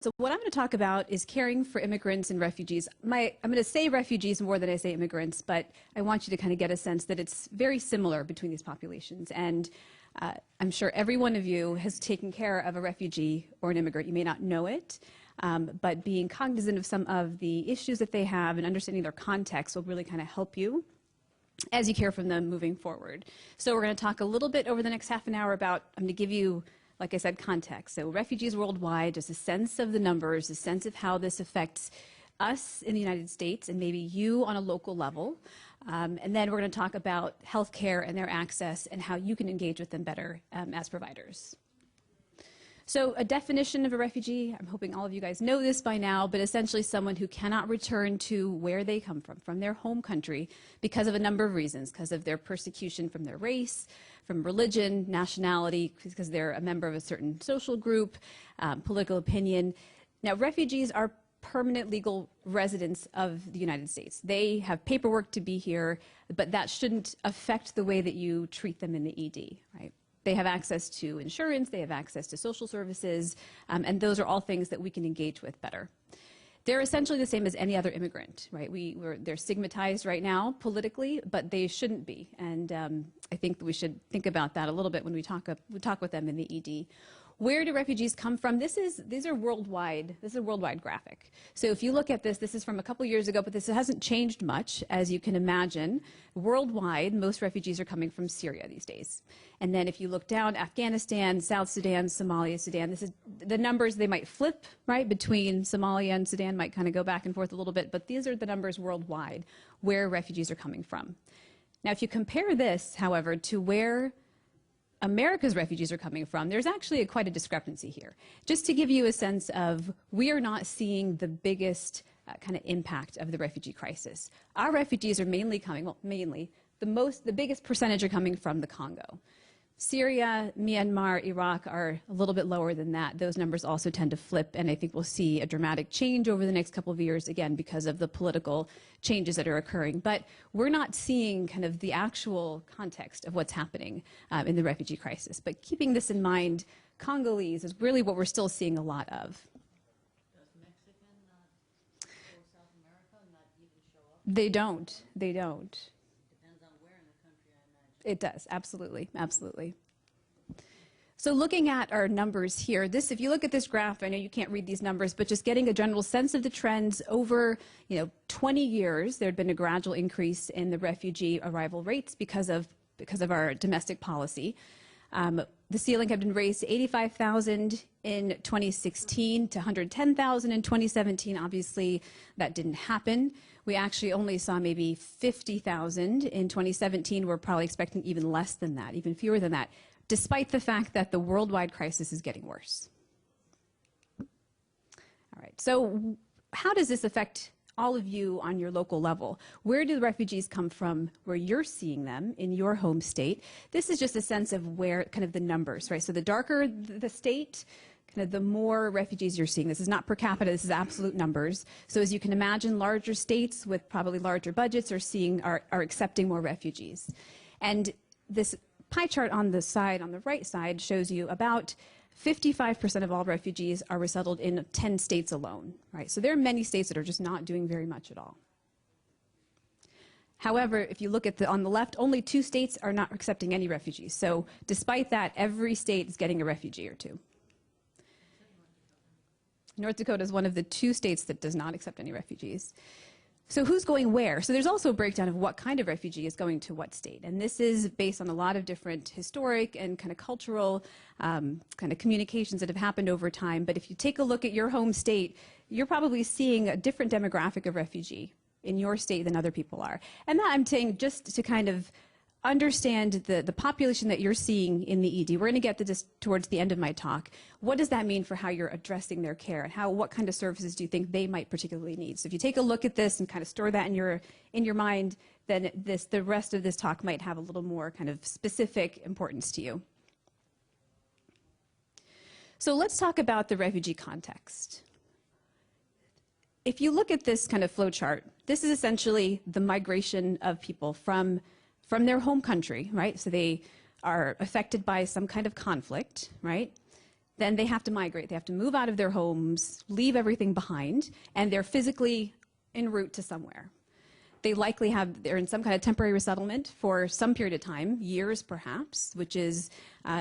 So what I'm going to talk about is caring for immigrants and refugees. I'm going to say refugees more than I say immigrants, but I want you to kind of get a sense that it's very similar between these populations. And I'm sure every one of you has taken care of a refugee or an immigrant. You may not know it, but being cognizant of some of the issues that they have and understanding their context will really kind of help you as you care for them moving forward. So we're going to talk a little bit over the next half an hour about, I'm going to give you, like I said, context. So refugees worldwide, just a sense of the numbers, a sense of how this affects us in the United States and maybe you on a local level. And then we're going to talk about healthcare and their access and how you can engage with them better as providers. So a definition of a refugee, I'm hoping all of you guys know this by now, but essentially someone who cannot return to where they come from their home country, because of a number of reasons, because of their persecution from their race, from religion, nationality, because they're a member of a certain social group, political opinion. Now, refugees are permanent legal residents of the United States. They have paperwork to be here, but that shouldn't affect the way that you treat them in the ED, right? They have access to insurance, they have access to social services, and those are all things that we can engage with better. They're essentially the same as any other immigrant, right? They're stigmatized right now politically, but they shouldn't be. And I think that we should think about that a little bit when we talk with them in the ED. Where do refugees come from? These are worldwide. This is a worldwide graphic. So if you look at this, this is from a couple years ago, but this hasn't changed much, as you can imagine. Worldwide, most refugees are coming from Syria these days. And then if you look down, Afghanistan, South Sudan, Somalia, Sudan, this is the numbers. They might flip, right, between Somalia and Sudan, might kind of go back and forth a little bit, but these are the numbers worldwide where refugees are coming from. Now, if you compare this, however, to where America's refugees are coming from, there's actually quite a discrepancy here. Just to give you a sense of, we are not seeing the biggest kind of impact of the refugee crisis. Our refugees are mainly coming, well, mainly, the biggest percentage are coming from the Congo. Syria, Myanmar, Iraq are a little bit lower than that. Those numbers also tend to flip, and I think we'll see a dramatic change over the next couple of years, again, because of the political changes that are occurring. But we're not seeing kind of the actual context of what's happening in the refugee crisis. But keeping this in mind, Congolese is really what we're still seeing a lot of. Does Mexican or South America not even show up? They don't. They don't. It does, absolutely, absolutely. So looking at our numbers here, if you look at this graph, I know you can't read these numbers, but just getting a general sense of the trends over 20 years, there had been a gradual increase in the refugee arrival rates because of our domestic policy. The ceiling had been raised to 85,000 in 2016 to 110,000 in 2017. Obviously, that didn't happen. We actually only saw maybe 50,000 in 2017. We're probably expecting even less than that, even fewer than that, despite the fact that the worldwide crisis is getting worse. All right, so how does this affect all of you on your local level? Where do the refugees come from where you're seeing them in your home state? This is just a sense of where kind of the numbers, right? So the darker the state, kind of the more refugees you're seeing. This is not per capita, this is absolute numbers. So as you can imagine, larger states with probably larger budgets are accepting more refugees. And this pie chart on the right side shows you about 55% of all refugees are resettled in 10 states alone, right? So there are many states that are just not doing very much at all. However, if you look at on the left, only 2 states are not accepting any refugees. So despite that, every state is getting a refugee or 2. North Dakota is one of the 2 states that does not accept any refugees. So who's going where? So there's also a breakdown of what kind of refugee is going to what state. And this is based on a lot of different historic and kind of cultural kind of communications that have happened over time. But if you take a look at your home state, you're probably seeing a different demographic of refugee in your state than other people are. And that I'm saying just to kind of understand the population that you're seeing in the ED. We're going to get to this towards the end of my talk. What does that mean for how you're addressing their care, and what kind of services do you think they might particularly need? So if you take a look at this and kind of store that in your mind, then the rest of this talk might have a little more kind of specific importance to you. So let's talk about the refugee context. If you look at this kind of flow chart, this is essentially the migration of people from their home country, right? So they are affected by some kind of conflict, right? then they have to migrate. They have to move out of their homes, leave everything behind, and they're physically en route to somewhere. They likely they're in some kind of temporary resettlement for some period of time, years perhaps, which is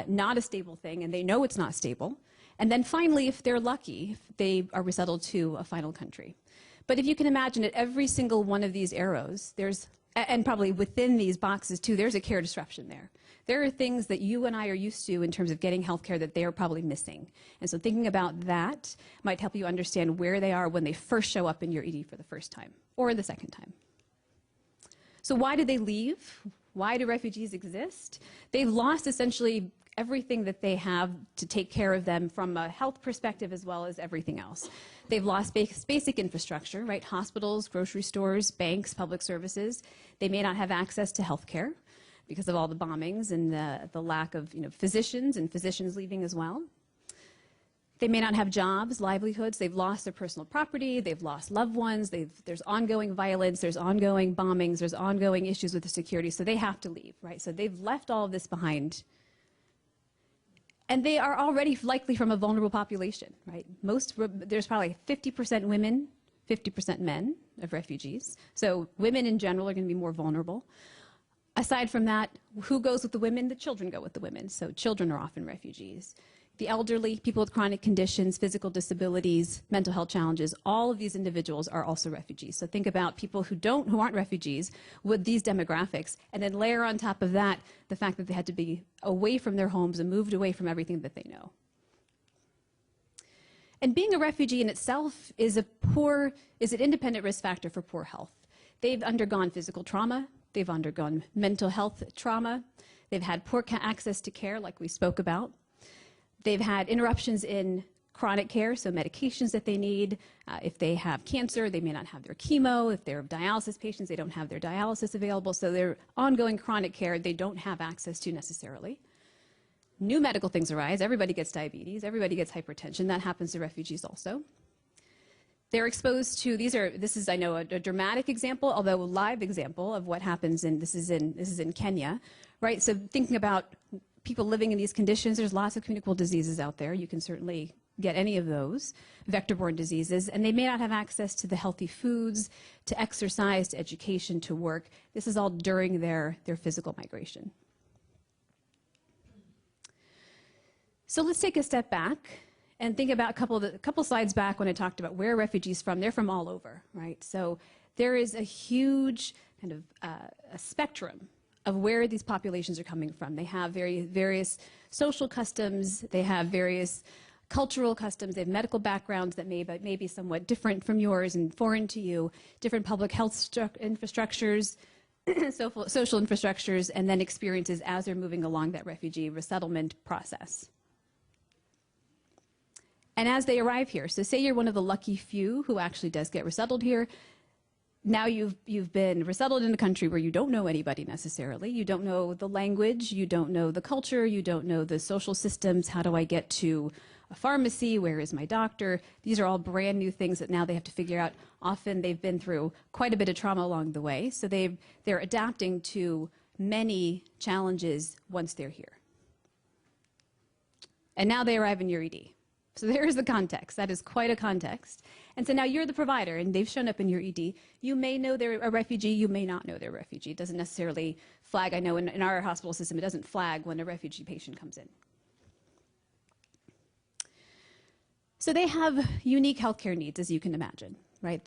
not a stable thing, and they know it's not stable. And then finally, if they're lucky, they are resettled to a final country. But if you can imagine at every single one of these arrows, and probably within these boxes too, there's a care disruption there. There are things that you and I are used to in terms of getting health care that they are probably missing. And so thinking about that might help you understand where they are when they first show up in your ED for the first time, or the second time. So why did they leave? Why do refugees exist? They've lost essentially everything that they have to take care of them from a health perspective as well as everything else. They've lost basic infrastructure, right? Hospitals, grocery stores, banks, public services. They may not have access to health care because of all the bombings and the lack of physicians and physicians leaving as well. They may not have jobs, livelihoods. They've lost their personal property. They've lost loved ones. There's ongoing violence. There's ongoing bombings. There's ongoing issues with the security. So they have to leave, right? So they've left all of this behind. And they are already likely from a vulnerable population, right? There's probably 50% women, 50% men of refugees. So women in general are going to be more vulnerable. Aside from that, who goes with the women? The children go with the women. So children are often refugees. The elderly, people with chronic conditions, physical disabilities, mental health challenges, all of these individuals are also refugees. So think about people who aren't refugees with these demographics, and then layer on top of that the fact that they had to be away from their homes and moved away from everything that they know. And being a refugee in itself is an independent risk factor for poor health. They've undergone physical trauma, they've undergone mental health trauma, they've had poor access to care like we spoke about. They've had interruptions in chronic care, so medications that they need. If they have cancer, they may not have their chemo. If they're dialysis patients, they don't have their dialysis available. So their ongoing chronic care, they don't have access to necessarily. New medical things arise. Everybody gets diabetes. Everybody gets hypertension. That happens to refugees also. They're exposed to, this is, I know, a dramatic example, although a live example of what happens this is in Kenya, right? So thinking about people living in these conditions, there's lots of communicable diseases out there. You can certainly get any of those, vector-borne diseases, and they may not have access to the healthy foods, to exercise, to education, to work. This is all during their physical migration. So let's take a step back and think about a couple slides back when I talked about where are refugees from. They're from all over, right? So there is a huge kind of a spectrum of where these populations are coming from. They have various social customs, they have various cultural customs, they have medical backgrounds that may be somewhat different from yours and foreign to you, different public health infrastructures, social infrastructures, and then experiences as they're moving along that refugee resettlement process. And as they arrive here, so say you're one of the lucky few who actually does get resettled here, now you've been resettled in a country where you don't know anybody necessarily. You don't know the language, you don't know the culture, you don't know the social systems. How do I get to a pharmacy? Where is my doctor? These are all brand new things that now they have to figure out. Often they've been through quite a bit of trauma along the way, so they're adapting to many challenges once they're here. And now they arrive in your ED. So there's the context. That is quite a context. And so now you're the provider, and they've shown up in your ED. You may know they're a refugee. You may not know they're a refugee. It doesn't necessarily flag. I know in our hospital system, it doesn't flag when a refugee patient comes in. So they have unique healthcare needs, as you can imagine, right?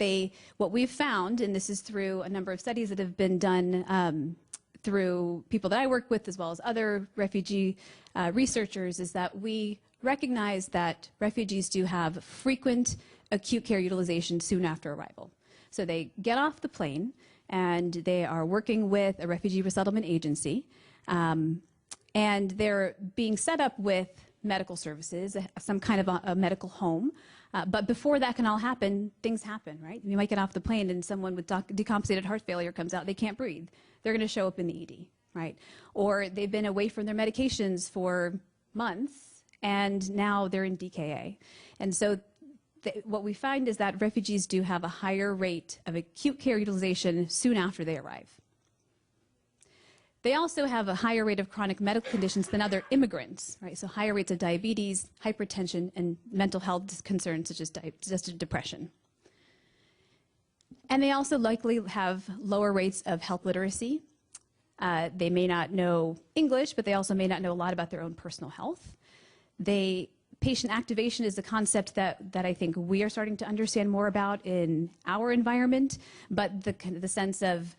What we've found, and this is through a number of studies that have been done through people that I work with, as well as other refugee researchers, is that we recognize that refugees do have frequent acute care utilization soon after arrival. So they get off the plane and they are working with a refugee resettlement agency, and they're being set up with medical services, some kind of a medical home. But before that can all happen, things happen, right? You might get off the plane and someone with decompensated heart failure comes out, they can't breathe. They're going to show up in the ED, right? Or they've been away from their medications for months, and now they're in DKA. And so what we find is that refugees do have a higher rate of acute care utilization soon after they arrive. They also have a higher rate of chronic medical conditions than other immigrants, right? So higher rates of diabetes, hypertension, and mental health concerns such as depression. And they also likely have lower rates of health literacy. They may not know English, but they also may not know a lot about their own personal health. Patient activation is a concept that I think we are starting to understand more about in our environment, but the sense of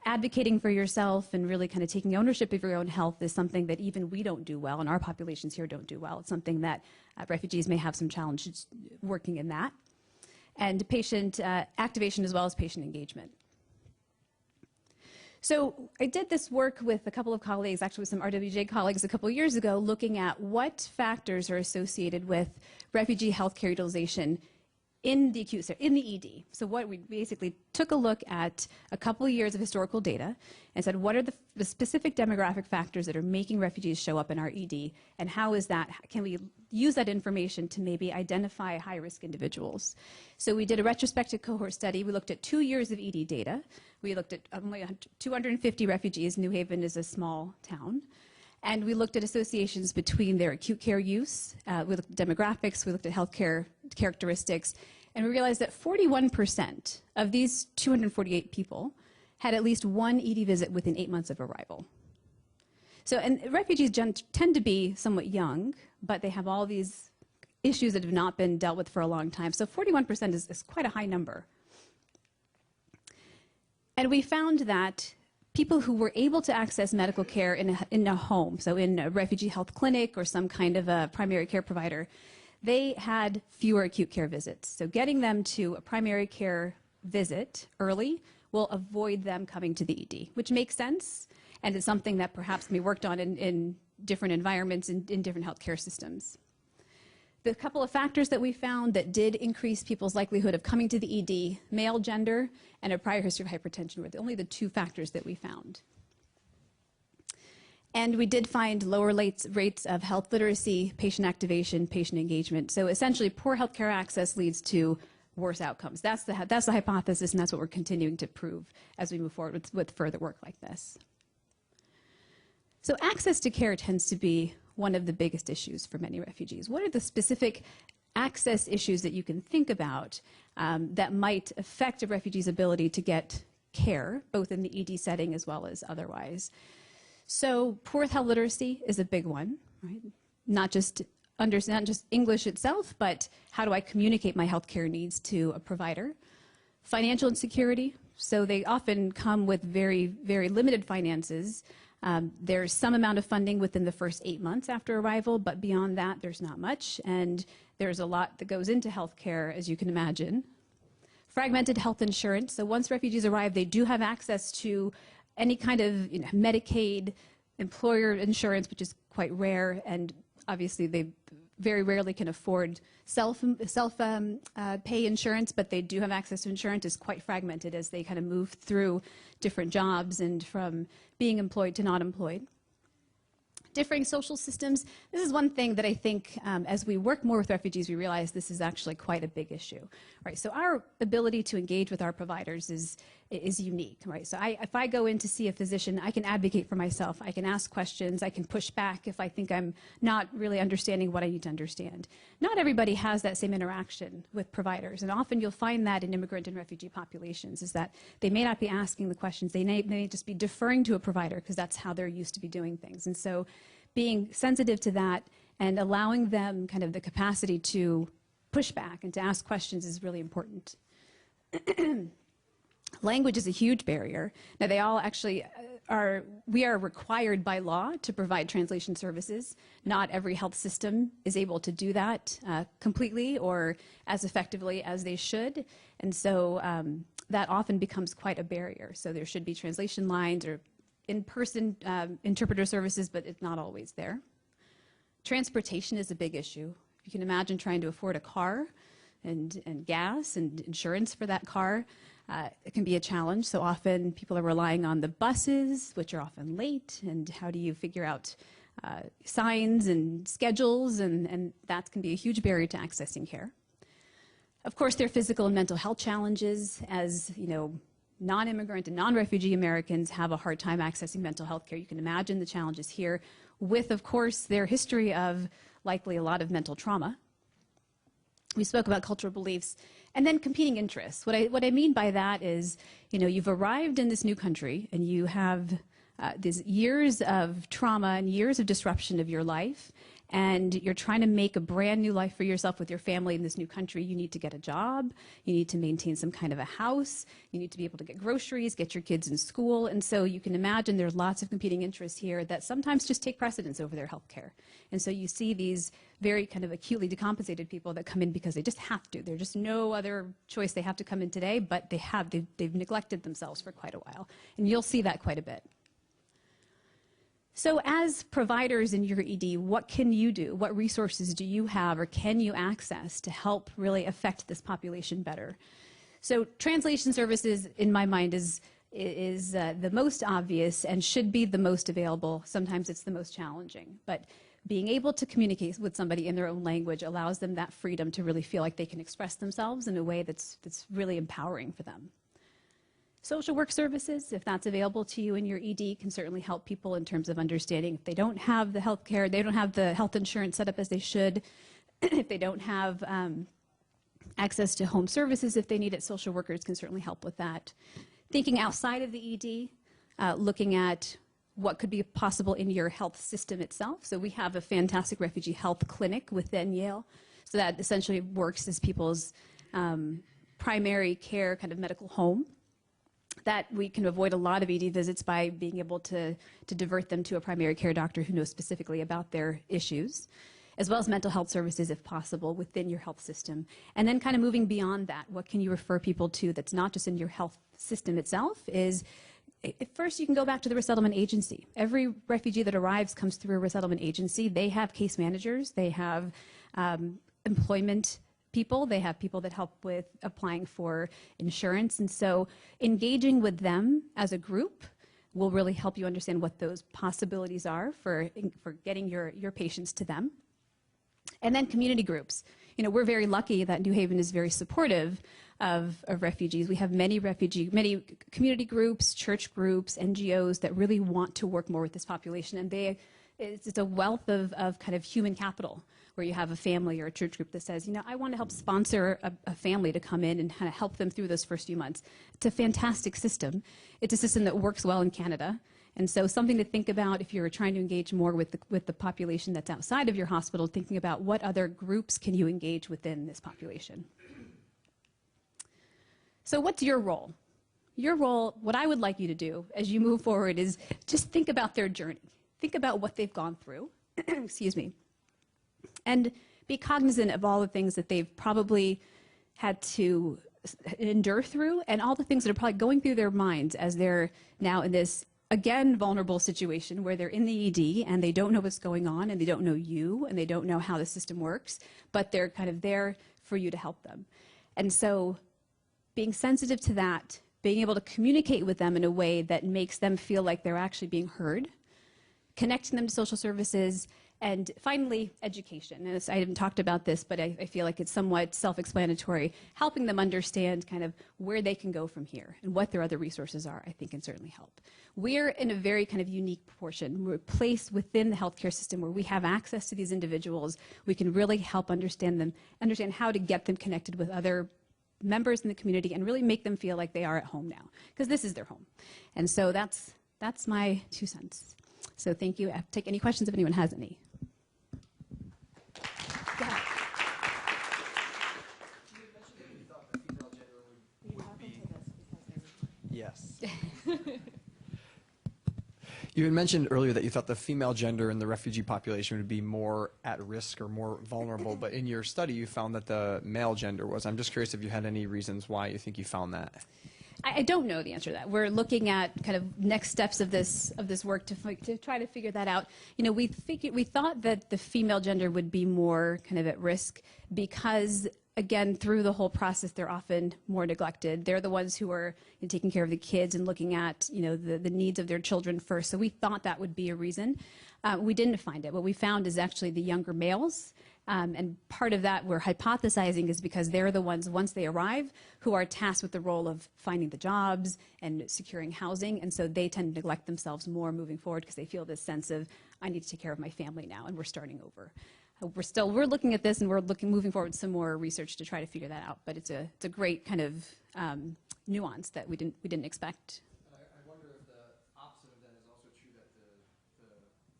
advocating for yourself and really kind of taking ownership of your own health is something that even we don't do well, and our populations here don't do well. It's something that refugees may have some challenges working in that. And patient activation as well as patient engagement. So I did this work with a couple of colleagues, actually with some RWJ colleagues a couple of years ago, looking at what factors are associated with refugee healthcare utilization in the acute setting, in the ED. So what we basically took a look at a couple of years of historical data and said, what are the specific demographic factors that are making refugees show up in our ED, and how is that, can we use that information to maybe identify high-risk individuals? So we did a retrospective cohort study. We looked at 2 years of ED data. We looked at only 250 refugees. New Haven is a small town. And we looked at associations between their acute care use. We looked at demographics. We looked at healthcare characteristics. And we realized that 41% of these 248 people had at least one ED visit within 8 months of arrival. So, and refugees tend to be somewhat young, but they have all these issues that have not been dealt with for a long time. So 41% is quite a high number. And we found that people who were able to access medical care in a home, so in a refugee health clinic or some kind of a primary care provider, they had fewer acute care visits. So getting them to a primary care visit early will avoid them coming to the ED, which makes sense, and is something that perhaps can be worked on in different environments, in different healthcare systems. The couple of factors that we found that did increase people's likelihood of coming to the ED, male gender and a prior history of hypertension, were only the two factors that we found. And we did find lower rates of health literacy, patient activation, patient engagement. So essentially, poor healthcare access leads to worse outcomes. That's the hypothesis, and that's what we're continuing to prove as we move forward with further work like this. So access to care tends to be one of the biggest issues for many refugees. What are the specific access issues that you can think about that might affect a refugee's ability to get care, both in the ED setting as well as otherwise? So poor health literacy is a big one, right? Not just English itself, but how do I communicate my healthcare needs to a provider? Financial insecurity. So they often come with very, very limited finances. There's some amount of funding within the first 8 months after arrival, but beyond that, there's not much. And there's a lot that goes into healthcare, as you can imagine. Fragmented health insurance. So once refugees arrive, they do have access to any kind of Medicaid, employer insurance, which is quite rare, and obviously they very rarely can afford self-pay insurance, but they do have access to insurance. It's quite fragmented as they kind of move through different jobs and from being employed to not employed. Differing social systems. This is one thing that I think as we work more with refugees, we realize this is actually quite a big issue. Right? So our ability to engage with our providers is unique. Right? So if I go in to see a physician, I can advocate for myself. I can ask questions. I can push back if I think I'm not really understanding what I need to understand. Not everybody has that same interaction with providers, and often you'll find that in immigrant and refugee populations, is that they may not be asking the questions. They may just be deferring to a provider because that's how they're used to be doing things. And so being sensitive to that and allowing them kind of the capacity to push back and to ask questions is really important. Language is a huge barrier. Now, they all actually we are required by law to provide translation services. Not every health system is able to do that completely or as effectively as they should. And so that often becomes quite a barrier. So there should be translation lines or in-person interpreter services, but it's not always there. Transportation is a big issue. You can imagine trying to afford a car and gas and insurance for that car. It can be a challenge. So often people are relying on the buses, which are often late, and how do you figure out signs and schedules, and that can be a huge barrier to accessing care. Of course, there are physical and mental health challenges, as non-immigrant and non-refugee Americans have a hard time accessing mental health care. You can imagine the challenges here with, of course, their history of likely a lot of mental trauma. We spoke about cultural beliefs and then competing interests. What I mean by that is, you've arrived in this new country and you have these years of trauma and years of disruption of your life, and you're trying to make a brand new life for yourself with your family in this new country. You need to get a job, you need to maintain some kind of a house, you need to be able to get groceries, get your kids in school, and so you can imagine there's lots of competing interests here that sometimes just take precedence over their health care. And so you see these very kind of acutely decompensated people that come in because they just have to. There's just no other choice. They have to come in today, but they've neglected themselves for quite a while. And you'll see that quite a bit. So as providers in your ED, what can you do? What resources do you have or can you access to help really affect this population better? So translation services, in my mind, is the most obvious and should be the most available. Sometimes it's the most challenging. But being able to communicate with somebody in their own language allows them that freedom to really feel like they can express themselves in a way that's really empowering for them. Social work services, if that's available to you in your ED, can certainly help people in terms of understanding if they don't have the health care, they don't have the health insurance set up as they should, if they don't have access to home services if they need it, social workers can certainly help with that. Thinking outside of the ED, looking at what could be possible in your health system itself. So we have a fantastic refugee health clinic within Yale. So that essentially works as people's primary care kind of medical home. That we can avoid a lot of ED visits by being able to divert them to a primary care doctor who knows specifically about their issues, as well as mental health services if possible within your health system. And then kind of moving beyond that, what can you refer people to that's not just in your health system itself is, first you can go back to the resettlement agency. Every refugee that arrives comes through a resettlement agency. They have case managers, they have employment people, they have people that help with applying for insurance, and so engaging with them as a group will really help you understand what those possibilities are for getting your patients to them. And then community groups. We're very lucky that New Haven is very supportive of refugees. We have many community groups, church groups, NGOs that really want to work more with this population, and it's a wealth of kind of human capital, where you have a family or a church group that says, I want to help sponsor a family to come in and kind of help them through those first few months. It's a fantastic system. It's a system that works well in Canada. And so something to think about if you're trying to engage more with the population that's outside of your hospital, thinking about what other groups can you engage within this population. So what's your role? Your role, what I would like you to do as you move forward is just think about their journey. Think about what they've gone through, excuse me, and be cognizant of all the things that they've probably had to endure through and all the things that are probably going through their minds as they're now in this, again, vulnerable situation where they're in the ED and they don't know what's going on and they don't know you and they don't know how the system works, but they're kind of there for you to help them. And so being sensitive to that, being able to communicate with them in a way that makes them feel like they're actually being heard, connecting them to social services, and finally, education. And I haven't talked about this, but I feel like it's somewhat self-explanatory. Helping them understand kind of where they can go from here and what their other resources are, I think can certainly help. We're in a very kind of unique proportion. We're placed within the healthcare system where we have access to these individuals. We can really help understand how to get them connected with other members in the community and really make them feel like they are at home now, because this is their home. And so that's my 2 cents. So thank you. I'll take any questions if anyone has any. Go ahead. You mentioned that you thought the female gender would be... Yes. You had mentioned earlier that you thought the female gender in the refugee population would be more at risk or more vulnerable, but in your study you found that the male gender was. I'm just curious if you had any reasons why you think you found that. I don't know the answer to that. We're looking at kind of next steps of this work to try to figure that out. We thought that the female gender would be more kind of at risk because, again, through the whole process, they're often more neglected. They're the ones who are taking care of the kids and looking at the needs of their children first. So we thought that would be a reason. We didn't find it. What we found is actually the younger males And part of that we're hypothesizing is because they're the ones, once they arrive, who are tasked with the role of finding the jobs and securing housing. And so they tend to neglect themselves more moving forward because they feel this sense of, I need to take care of my family now, and we're starting over. We're looking at this, and we're moving forward with some more research to try to figure that out. But it's a great kind of nuance that we didn't expect. I wonder if the opposite of that is also true, that the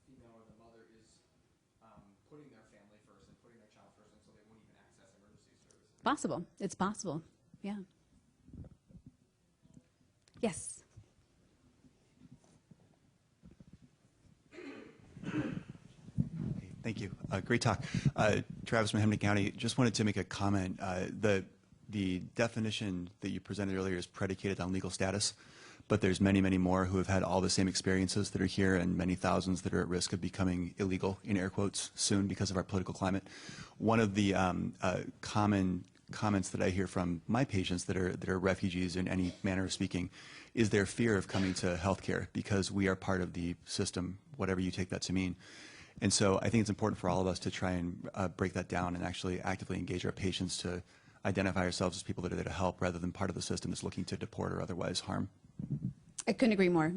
female or the mother is putting their family first and putting their child first, and so they won't even access emergency services. Possible. It's possible. Yeah. Yes. Thank you. Great talk. Travis from Hamden County. Just wanted to make a comment. The definition that you presented earlier is predicated on legal status, but there's many, many more who have had all the same experiences that are here, and many thousands that are at risk of becoming illegal, in air quotes, soon because of our political climate. One of the common comments that I hear from my patients that are refugees in any manner of speaking is their fear of coming to healthcare because we are part of the system, whatever you take that to mean. And so I think it's important for all of us to try and break that down and actually actively engage our patients to identify ourselves as people that are there to help rather than part of the system that's looking to deport or otherwise harm. I couldn't agree more.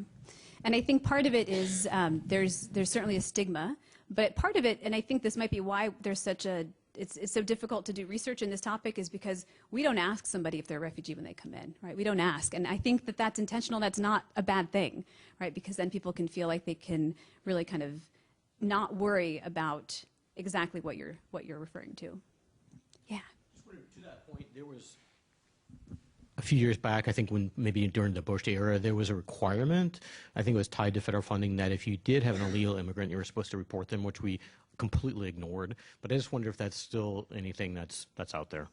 And I think part of it is there's certainly a stigma, but part of it, and I think this might be why there's such a, it's so difficult to do research in this topic, is because we don't ask somebody if they're a refugee when they come in, right? We don't ask. And I think that that's intentional. That's not a bad thing, right? Because then people can feel like they can really kind of not worry about exactly what you're referring to. Yeah. To that point, there was a few years back, I think when maybe during the Bush era, there was a requirement, I think it was tied to federal funding, that if you did have an illegal immigrant, you were supposed to report them, which we completely ignored. But I just wonder if that's still anything that's out there.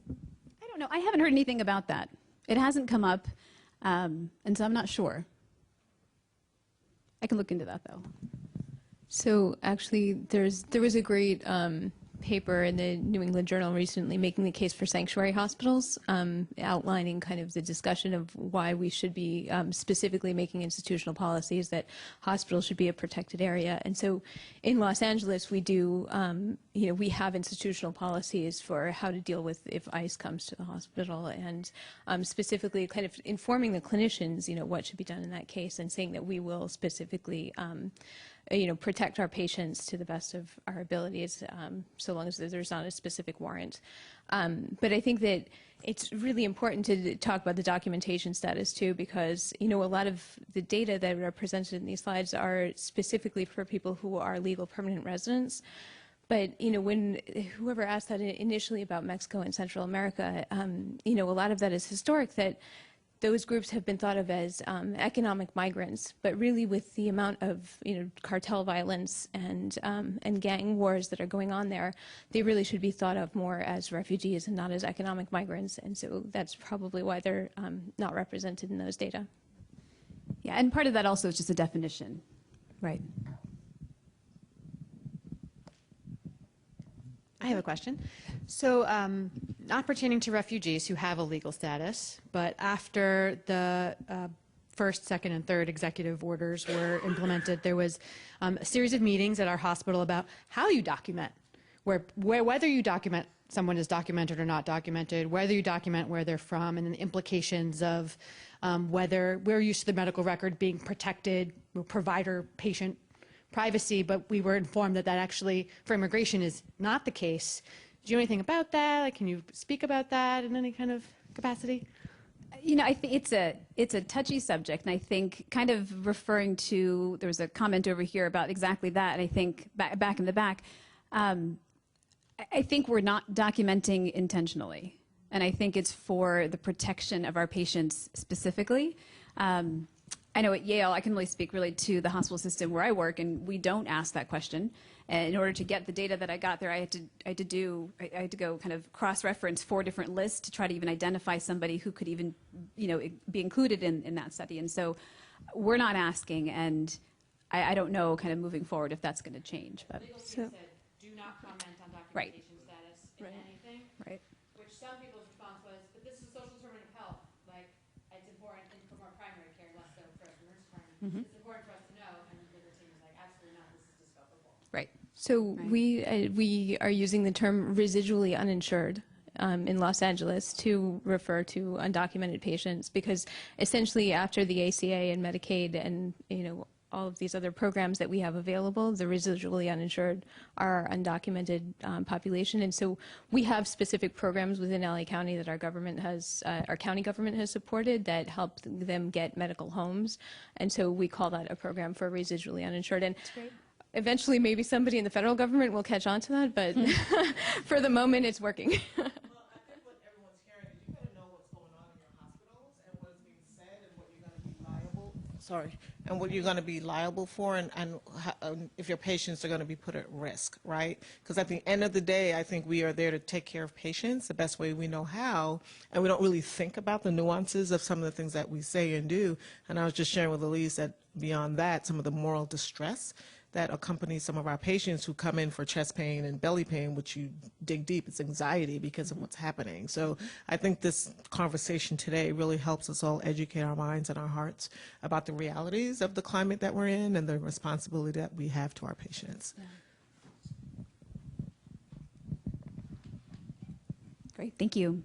I don't know. I haven't heard anything about that. It hasn't come up, and so I'm not sure. I can look into that, though. So actually, there was a great paper in the New England Journal recently making the case for sanctuary hospitals, outlining kind of the discussion of why we should be specifically making institutional policies that hospitals should be a protected area. And so in Los Angeles, we do, we have institutional policies for how to deal with if ICE comes to the hospital, and specifically kind of informing the clinicians, what should be done in that case, and saying that we will specifically protect our patients to the best of our abilities, so long as there's not a specific warrant. But I think that it's really important to talk about the documentation status too, because a lot of the data that are presented in these slides are specifically for people who are legal permanent residents. But when whoever asked that initially about Mexico and Central America, a lot of that is historic, that those groups have been thought of as economic migrants, but really with the amount of cartel violence and gang wars that are going on there, they really should be thought of more as refugees and not as economic migrants. And so that's probably why they're not represented in those data. Yeah, and part of that also is just a definition, right? I have a question. So not pertaining to refugees who have a legal status, but after the first, second, and third executive orders were implemented, there was a series of meetings at our hospital about how you document, whether you document someone is documented or not documented, whether you document where they're from, and the implications of whether we're used to the medical record being protected, provider-patient privacy, but we were informed that actually for immigration is not the case. Do you know anything about that? Like, can you speak about that in any kind of capacity? I think it's a touchy subject, and I think kind of referring to, there was a comment over here about exactly that, and I think back in the back, I think we're not documenting intentionally, and I think it's for the protection of our patients specifically. I know at Yale, I can only speak really to the hospital system where I work, and we don't ask that question. And in order to get the data that I got there, I had to go kind of cross-reference 4 different lists to try to even identify somebody who could even, be included in that study. And so we're not asking, and I don't know kind of moving forward if that's going to change. But Legal team said, do not comment on documentation status in anything. Right. Which some people's response was, but this is a social determinant of health. Like, it's important for more primary care, less so for nurse department. It's important for us to know. And the legal team was like, absolutely not. This is discoverable. Right. So we are using the term residually uninsured in Los Angeles to refer to undocumented patients, because essentially after the ACA and Medicaid and all of these other programs that we have available, the residually uninsured are our undocumented population. And so we have specific programs within LA County that our county government has supported that help them get medical homes. And so we call that a program for residually uninsured. And eventually maybe somebody in the federal government will catch on to that, but for the moment it's working. Well, I think what everyone's hearing is you got to know what's going on in your hospitals and what is being said and what you're going to be liable. And what you're going to be liable for, and if your patients are going to be put at risk, right? Because at the end of the day, I think we are there to take care of patients the best way we know how, and we don't really think about the nuances of some of the things that we say and do. And I was just sharing with Elise that beyond that, some of the moral distress that accompanies some of our patients who come in for chest pain and belly pain, which you dig deep, it's anxiety because of what's happening. So I think this conversation today really helps us all educate our minds and our hearts about the realities of the climate that we're in and the responsibility that we have to our patients. Yeah. Great, thank you.